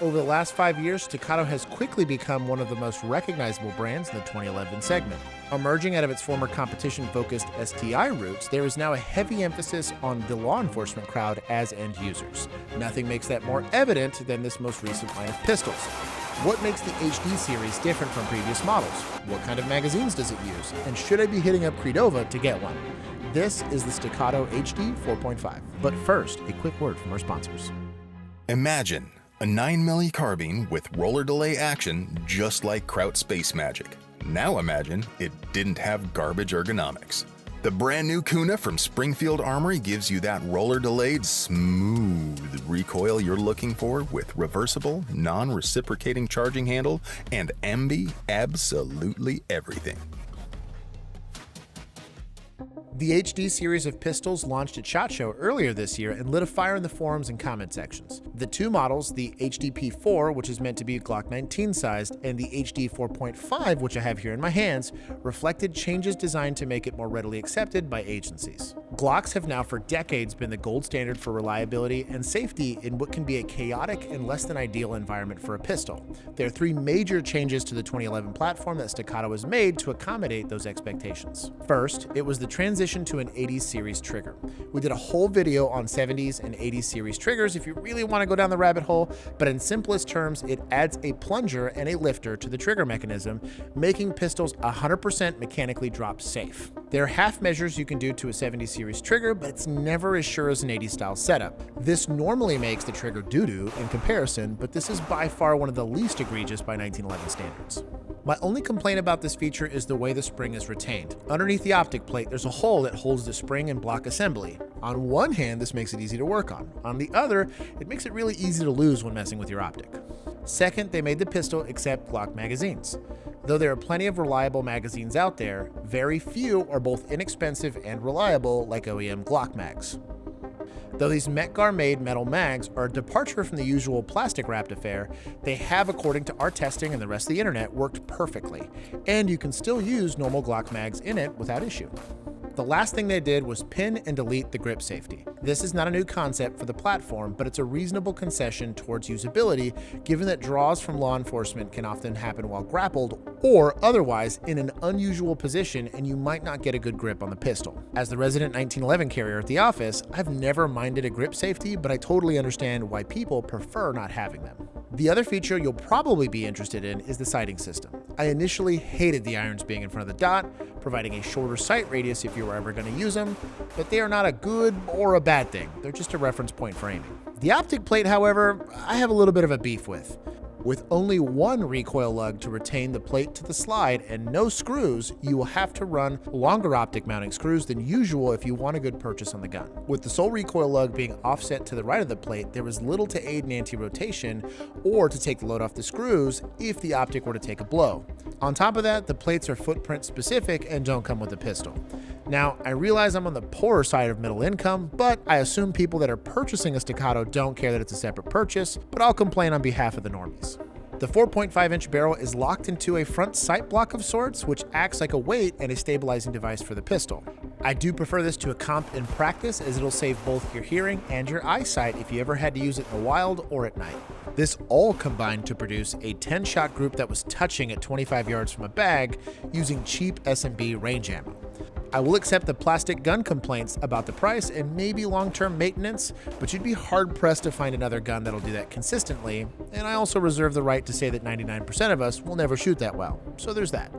Over the last 5 years, Staccato has quickly become one of the most recognizable brands in the 2011 segment. Emerging out of its former competition-focused STI roots, there is now a heavy emphasis on the law enforcement crowd as end users. Nothing makes that more evident than this most recent line of pistols. What makes the HD series different from previous models? What kind of magazines does it use? And should I be hitting up Credova to get one? This is the Staccato HD 4.5. But first, a quick word from our sponsors. Imagine a 9mm carbine with roller delay action just like Kraut Space Magic. Now imagine it didn't have garbage ergonomics. The brand new Kuna from Springfield Armory gives you that roller delayed, smooth recoil you're looking for with reversible, non-reciprocating charging handle and absolutely everything. The HD series of pistols launched at SHOT Show earlier this year and lit a fire in the forums and comment sections. The two models, the HDP4, which is meant to be Glock 19 sized, and the HD 4.5, which I have here in my hands, reflected changes designed to make it more readily accepted by agencies. Glocks have now for decades been the gold standard for reliability and safety in what can be a chaotic and less than ideal environment for a pistol. There are three major changes to the 2011 platform that Staccato has made to accommodate those expectations. First, it was the transition to an 80s series trigger. We did a whole video on 70s and 80s series triggers if you really want to go down the rabbit hole, but in simplest terms, it adds a plunger and a lifter to the trigger mechanism, making pistols 100% mechanically drop safe. There are half measures you can do to a 70s series trigger, but it's never as sure as an 80s style setup. This normally makes the trigger doo-doo in comparison, but this is by far one of the least egregious by 1911 standards. My only complaint about this feature is the way the spring is retained. Underneath the optic plate, there's a hole that holds the spring and block assembly. On one hand, this makes it easy to work on. On the other, it makes it really easy to lose when messing with your optic. Second, they made the pistol accept Glock magazines. Though there are plenty of reliable magazines out there, very few are both inexpensive and reliable like OEM Glock mags. Though these Metgar-made metal mags are a departure from the usual plastic-wrapped affair, they have, according to our testing and the rest of the internet, worked perfectly, and you can still use normal Glock mags in it without issue. The last thing they did was pin and delete the grip safety. This is not a new concept for the platform, but it's a reasonable concession towards usability, given that draws from law enforcement can often happen while grappled or otherwise in an unusual position, and you might not get a good grip on the pistol. As the resident 1911 carrier at the office, I've never minded a grip safety, but I totally understand why people prefer not having them. The other feature you'll probably be interested in is the sighting system. I initially hated the irons being in front of the dot, providing a shorter sight radius if you were ever going to use them, but they are not a good or a bad thing. They're just a reference point for aiming. The optic plate, however, I have a little bit of a beef with. With only one recoil lug to retain the plate to the slide and no screws, you will have to run longer optic mounting screws than usual if you want a good purchase on the gun. With the sole recoil lug being offset to the right of the plate, there is little to aid in anti-rotation or to take the load off the screws if the optic were to take a blow. On top of that, the plates are footprint specific and don't come with a pistol. Now, I realize I'm on the poorer side of middle income, but I assume people that are purchasing a Staccato don't care that it's a separate purchase, but I'll complain on behalf of the normies. The 4.5-inch barrel is locked into a front sight block of sorts, which acts like a weight and a stabilizing device for the pistol. I do prefer this to a comp in practice, as it'll save both your hearing and your eyesight if you ever had to use it in the wild or at night. This all combined to produce a 10-shot group that was touching at 25 yards from a bag using cheap S&B range ammo. I will accept the plastic gun complaints about the price and maybe long-term maintenance, but you'd be hard-pressed to find another gun that'll do that consistently, and I also reserve the right to say that 99% of us will never shoot that well, so there's that.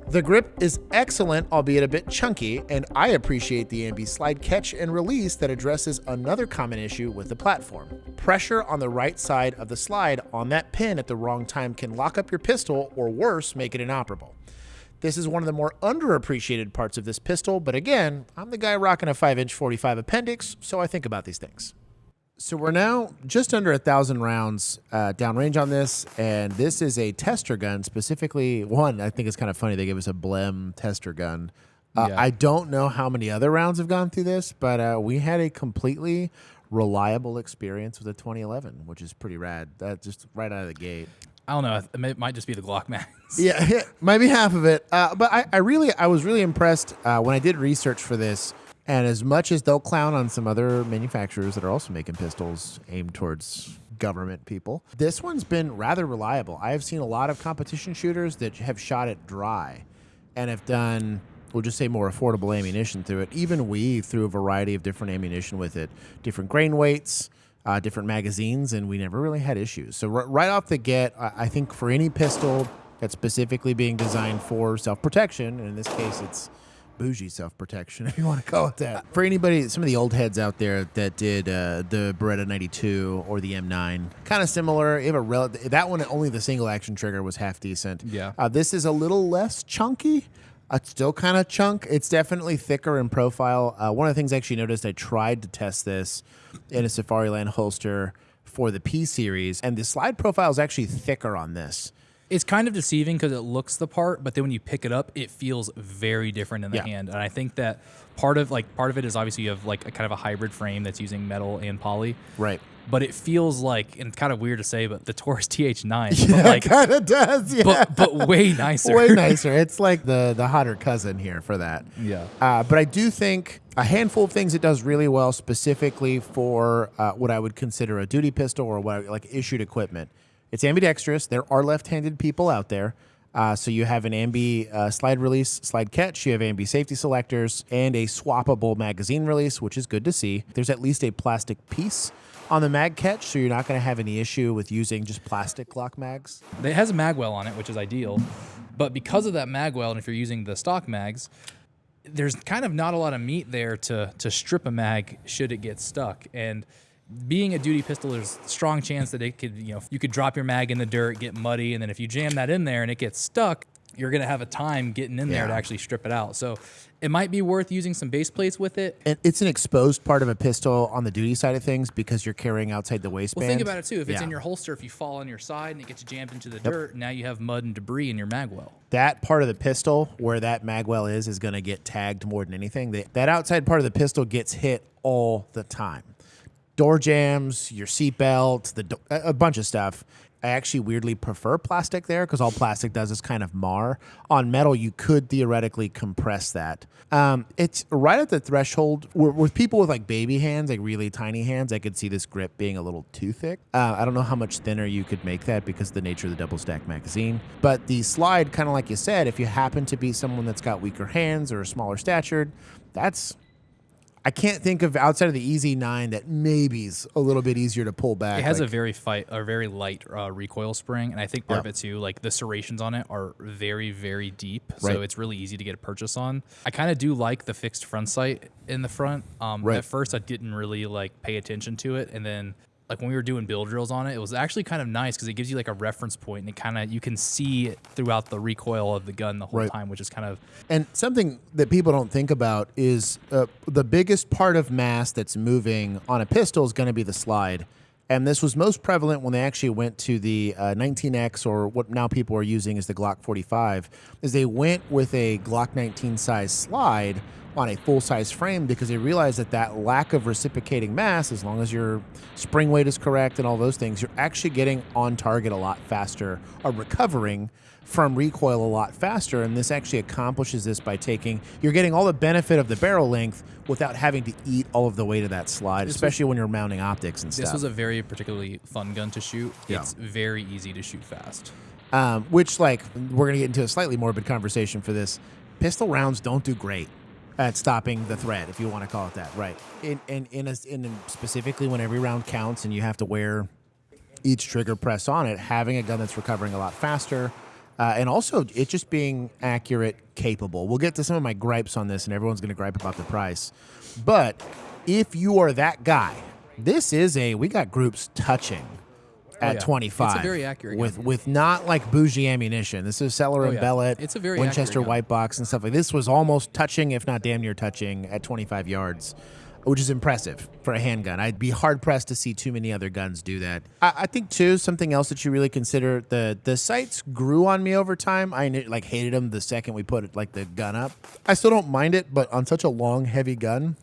The grip is excellent, albeit a bit chunky, and I appreciate the ambi slide catch and release that addresses another common issue with the platform. Pressure on the right side of the slide on that pin at the wrong time can lock up your pistol, or worse, make it inoperable. This is one of the more underappreciated parts of this pistol, but again, I'm the guy rocking a 5-inch 45 appendix, so I think about these things. So we're now just under 1,000 rounds downrange on this, and this is a tester gun, specifically one, I think it's kind of funny, they gave us a Blem tester gun. Yeah. I don't know how many other rounds have gone through this, but we had a completely reliable experience with a 2011, which is pretty rad. That just right out of the gate. I don't know. It might just be the Glock mags. Yeah, might be half of it. But I was really impressed when I did research for this. And as much as they'll clown on some other manufacturers that are also making pistols aimed towards government people. This one's been rather reliable. I have seen a lot of competition shooters that have shot it dry and have done, we'll just say, more affordable ammunition through it. Even we threw a variety of different ammunition with it, different grain weights, different magazines, and we never really had issues. So right off the get, I think for any pistol that's specifically being designed for self-protection, and in this case it's bougie self-protection, if you want to call it that. For anybody, some of the old heads out there that did the Beretta 92 or the M9, kind of similar. You have that one, only the single action trigger was half decent. Yeah. This is a little less chunky. It's still kind of chunk. It's definitely thicker in profile. One of the things I actually noticed, I tried to test this in a Safariland holster for the P series, and the slide profile is actually thicker on this. It's kind of deceiving because it looks the part, but then when you pick it up, it feels very different in the hand. And I think that part of it is obviously you have like a kind of a hybrid frame that's using metal and poly. Right. But it feels like, and it's kind of weird to say, but the Taurus TH9. Yeah, but like, it kind of does, yeah. But way nicer. Way nicer. It's like the hotter cousin here for that. Yeah. But I do think a handful of things it does really well, specifically for what I would consider a duty pistol or like issued equipment. It's ambidextrous. There are left-handed people out there. So you have an ambi slide release, slide catch. You have ambi safety selectors and a swappable magazine release, which is good to see. There's at least a plastic piece on the mag catch, so you're not going to have any issue with using just plastic Glock mags. It has a mag well on it, which is ideal. But because of that mag well, and if you're using the stock mags, there's kind of not a lot of meat there to strip a mag should it get stuck. And being a duty pistol, there's a strong chance that it could, you could drop your mag in the dirt, get muddy, and then if you jam that in there and it gets stuck, you're going to have a time getting in there to actually strip it out. So it might be worth using some base plates with it. And it's an exposed part of a pistol on the duty side of things because you're carrying outside the waistband. Well, think about it, too. If it's in your holster, if you fall on your side and it gets jammed into the dirt, now you have mud and debris in your mag well. That part of the pistol where that mag well is going to get tagged more than anything. That outside part of the pistol gets hit all the time. Door jams, your seatbelt, a bunch of stuff. I actually weirdly prefer plastic there because all plastic does is kind of mar. On metal, you could theoretically compress that. It's right at the threshold. With people with like baby hands, like really tiny hands, I could see this grip being a little too thick. I don't know how much thinner you could make that because of the nature of the double stack magazine. But the slide, kind of like you said, if you happen to be someone that's got weaker hands or smaller statured, I can't think of outside of the EZ9 that maybe's a little bit easier to pull back. It has a very light recoil spring, and I think part of it too, like the serrations on it are very, very deep, so it's really easy to get a purchase on. I kind of do like the fixed front sight in the front. At first, I didn't really pay attention to it, and then when we were doing build drills on it, it was actually kind of nice because it gives you a reference point, and you can see it throughout the recoil of the gun the whole time, which is kind of. And something that people don't think about is the biggest part of mass that's moving on a pistol is going to be the slide. And this was most prevalent when they actually went to the 19X, or what now people are using is the Glock 45, is they went with a Glock 19 size slide on a full-size frame because they realized that lack of reciprocating mass, as long as your spring weight is correct and all those things, you're actually getting on target a lot faster or recovering from recoil a lot faster. And this actually accomplishes this by you're getting all the benefit of the barrel length without having to eat all of the weight of that slide, especially when you're mounting optics and stuff. This was a very particularly fun gun to shoot. Yeah. It's very easy to shoot fast. Which, we're going to get into a slightly morbid conversation for this. Pistol rounds don't do great at stopping the thread, if you want to call it that, right? In specifically when every round counts and you have to wear each trigger press on it, having a gun that's recovering a lot faster, and also it just being accurate, capable. We'll get to some of my gripes on this, and everyone's going to gripe about the price. But if you are that guy, we got groups touching at 25. It's a very accurate gun. With not bougie ammunition. This is Cellar and Bellet, it's a very Winchester accurate white box and stuff like this. Was almost touching, if not damn near touching, at 25 yards, which is impressive for a handgun. I'd be hard pressed to see too many other guns do that. I think too, something else that you really consider, the sights grew on me over time. I hated them the second we put the gun up. I still don't mind it, but on such a long, heavy gun,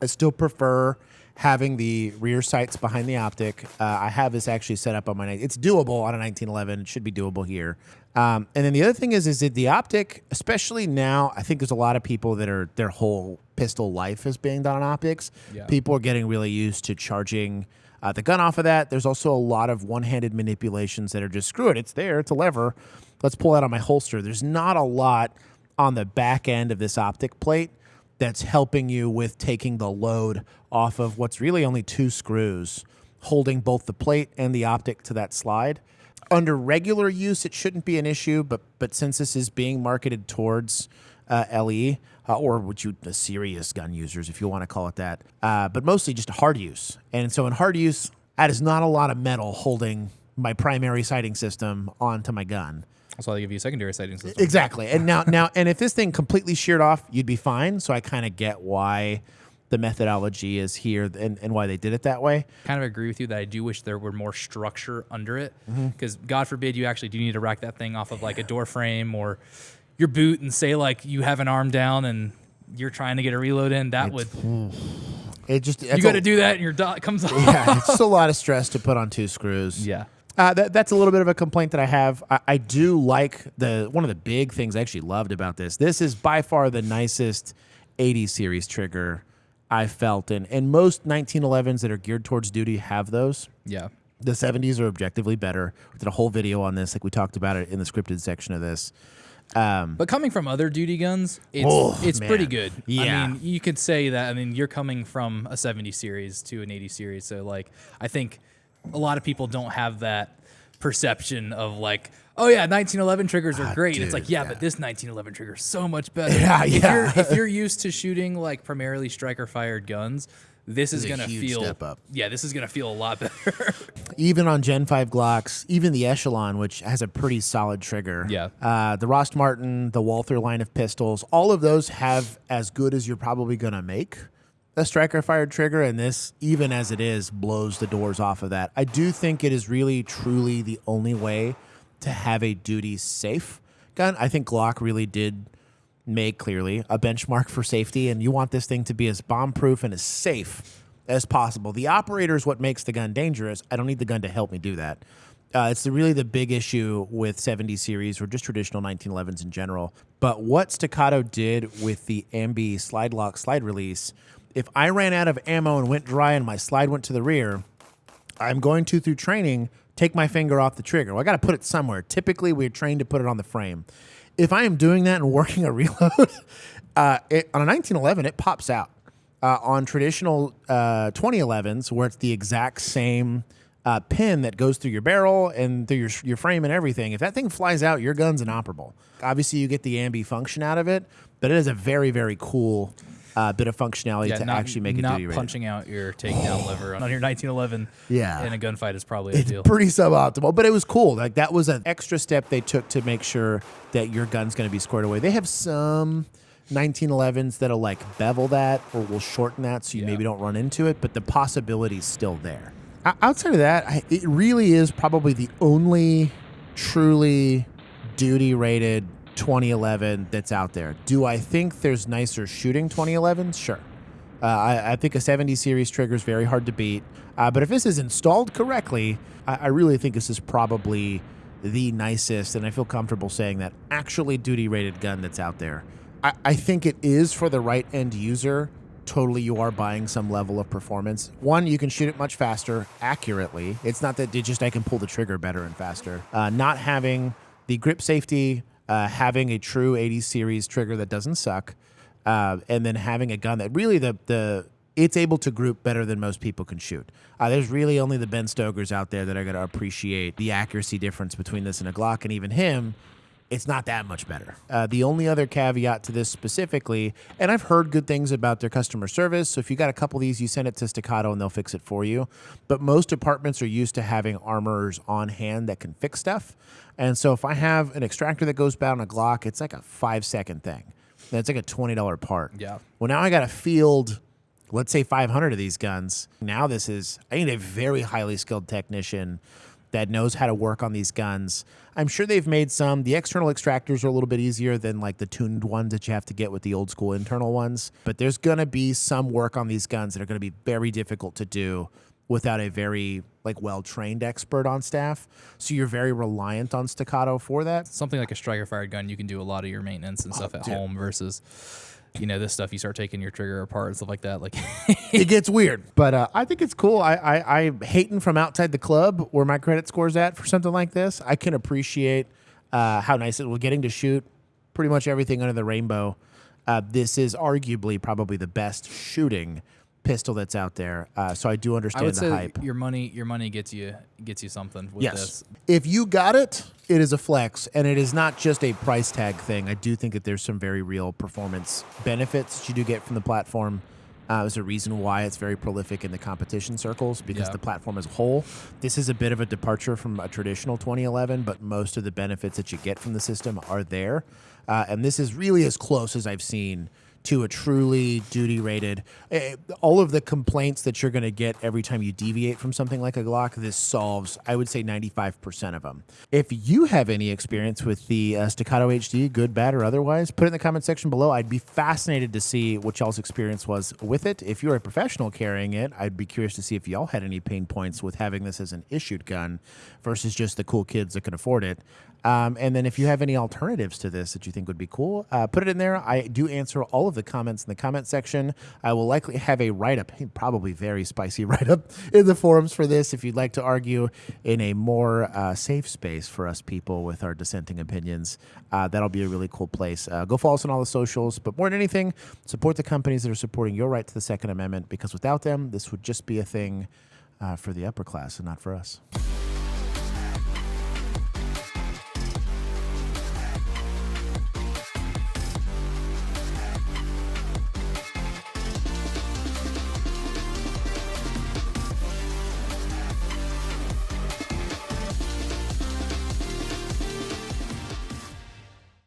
I still prefer having the rear sights behind the optic. I have this actually set up on my It's doable on a 1911. It should be doable here. And then the other thing is that the optic, especially now, I think there's a lot of people that their whole pistol life is being done on optics. Yeah. People are getting really used to charging the gun off of that. There's also a lot of one-handed manipulations that are just, screw it, it's there, it's a lever. Let's pull that on my holster. There's not a lot on the back end of this optic plate that's helping you with taking the load off of what's really only 2 screws holding both the plate and the optic to that slide. Under regular use, it shouldn't be an issue, but since this is being marketed towards LE, or the serious gun users, if you want to call it that, but mostly just hard use. And so in hard use, that is not a lot of metal holding my primary sighting system onto my gun. That's why they give you a secondary sighting system. Exactly. And now, and if this thing completely sheared off, you'd be fine. So I kind of get why the methodology is here and why they did it that way. Kind of agree with you that I do wish there were more structure under it, because God forbid you actually do need to rack that thing off of like a door frame or your boot and say like you have an arm down and you're trying to get a reload in. That would... It just... You got to do that and your dot comes off. Yeah, it's just a lot of stress to put on 2 screws. Yeah. That's a little bit of a complaint that I have. I do like one of the big things I actually loved about this. This is by far the nicest 80 series trigger I felt, and most 1911s that are geared towards duty have those. Yeah. The 70s are objectively better. We did a whole video on this, like we talked about it in the scripted section of this. But coming from other duty guns, it's pretty good. Yeah. I mean, you could say that. I mean, you're coming from a 70 series to an 80 series, so like I think a lot of people don't have that perception of like, oh yeah, 1911 triggers are great. Dude, it's like, but this 1911 trigger is so much better. If you're used to shooting like primarily striker fired guns, this is gonna feel step up. Yeah, this is gonna feel a lot better. Even on Gen 5 Glocks, even the Echelon, which has a pretty solid trigger. Yeah. The Rost Martin, the Walther line of pistols, all of those have as good as you're probably gonna make a striker fired trigger, and this, even as it is, blows the doors off of that. I do think it is really, truly the only way to have a duty safe gun. I think Glock really did make clearly a benchmark for safety, and you want this thing to be as bomb-proof and as safe as possible. The operator is what makes the gun dangerous. I don't need the gun to help me do that. It's really the big issue with 70 series or just traditional 1911s in general. But what Staccato did with the Ambi slide lock slide release, if I ran out of ammo and went dry and my slide went to the rear, I'm going to, through training, take my finger off the trigger. Well, I got to put it somewhere. Typically, we're trained to put it on the frame. If I am doing that and working a reload, on a 1911, it pops out. On traditional 2011s, where it's the exact same pin that goes through your barrel and through your frame and everything, if that thing flies out, your gun's inoperable. Obviously, you get the ambi function out of it, but it is a very, very cool bit of functionality to actually make it duty rated. Not punching out your takedown lever on your 1911 in a gunfight is probably ideal. Pretty suboptimal, but it was cool. Like, that was an extra step they took to make sure that your gun's going to be squared away. They have some 1911s that'll like bevel that or will shorten that so you maybe don't run into it, but the possibility's still there. Outside of that, it really is probably the only truly duty rated 2011 that's out there. Do I think there's nicer shooting 2011s? Sure. I think a 70 series trigger is very hard to beat. But if this is installed correctly, I really think this is probably the nicest, and I feel comfortable saying that, actually duty rated gun that's out there. I think it is for the right end user. Totally, you are buying some level of performance. One, you can shoot it much faster, accurately. It's not that I can pull the trigger better and faster. Not having the grip safety, having a true 80 series trigger that doesn't suck, and then having a gun that really it's able to group better than most people can shoot. There's really only the Ben Stokers out there that are going to appreciate the accuracy difference between this and a Glock, and even him, it's not that much better. The only other caveat to this specifically, and I've heard good things about their customer service, so if you got a couple of these, you send it to Staccato and they'll fix it for you. But most departments are used to having armorers on hand that can fix stuff. And so if I have an extractor that goes bad on a Glock, it's like a 5-second thing. That's like a $20 part. Yeah. Well, now I got to field, let's say 500 of these guns. Now I need a very highly skilled technician that knows how to work on these guns. I'm sure they've made some. The external extractors are a little bit easier than like the tuned ones that you have to get with the old school internal ones. But there's going to be some work on these guns that are going to be very difficult to do without a very like well-trained expert on staff. So you're very reliant on Staccato for that. Something like a striker fired gun, you can do a lot of your maintenance and stuff at home versus this stuff, you start taking your trigger apart and stuff like that. Like, it gets weird, but I think it's cool. I'm hating from outside the club where my credit score's at for something like this. I can appreciate how nice it was getting to shoot pretty much everything under the rainbow. This is arguably probably the best shooting pistol that's out there. So I do understand I would the say hype. your money gets you something with this. If you got it, it is a flex, and it is not just a price tag thing. I do think that there's some very real performance benefits that you do get from the platform. There's a reason why it's very prolific in the competition circles, because the platform as a whole, this is a bit of a departure from a traditional 2011, but most of the benefits that you get from the system are there. And this is really as close as I've seen to a truly duty-rated. All of the complaints that you're going to get every time you deviate from something like a Glock, this solves, I would say, 95% of them. If you have any experience with the Staccato HD, good, bad, or otherwise, put it in the comment section below. I'd be fascinated to see what y'all's experience was with it. If you're a professional carrying it, I'd be curious to see if y'all had any pain points with having this as an issued gun versus just the cool kids that can afford it. And then if you have any alternatives to this that you think would be cool, put it in there. I do answer all of the comments in the comment section. I will likely have a write-up, probably very spicy write-up, in the forums for this if you'd like to argue in a more safe space for us people with our dissenting opinions. That'll be a really cool place. Go follow us on all the socials, but more than anything, support the companies that are supporting your right to the Second Amendment, because without them, this would just be a thing for the upper class and not for us.